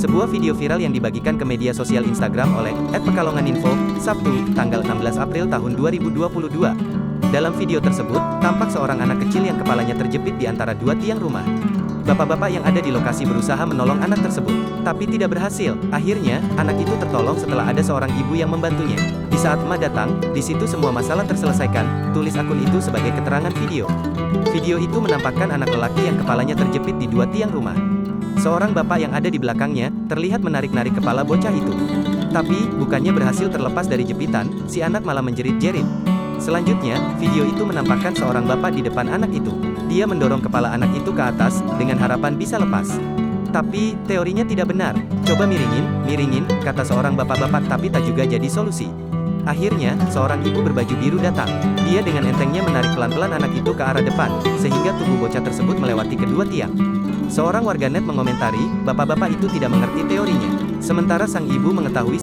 Sebuah video viral yang dibagikan ke media sosial Instagram oleh @pekalonganinfo, Sabtu, tanggal 16 April tahun 2022. Dalam video tersebut, tampak seorang anak kecil yang kepalanya terjepit di antara dua tiang rumah. Bapak-bapak yang ada di lokasi berusaha menolong anak tersebut, tapi tidak berhasil. Akhirnya, anak itu tertolong setelah ada seorang ibu yang membantunya. Di saat emak datang, di situ semua masalah terselesaikan, tulis akun itu sebagai keterangan video. Video itu menampakkan anak lelaki yang kepalanya terjepit di dua tiang rumah. Seorang bapak yang ada di belakangnya, terlihat menarik-narik kepala bocah itu. Tapi, bukannya berhasil terlepas dari jepitan, si anak malah menjerit-jerit. Selanjutnya, video itu menampakkan seorang bapak di depan anak itu. Dia mendorong kepala anak itu ke atas, dengan harapan bisa lepas. Tapi, teorinya tidak benar. Coba miringin, kata seorang bapak-bapak, tapi tak juga jadi solusi. Akhirnya, seorang ibu berbaju biru datang. Dia dengan entengnya menarik pelan-pelan anak itu ke arah depan, sehingga tubuh bocah tersebut melewati kedua tiang. Seorang warganet mengomentari, bapak-bapak itu tidak mengerti teorinya. Sementara sang ibu mengetahui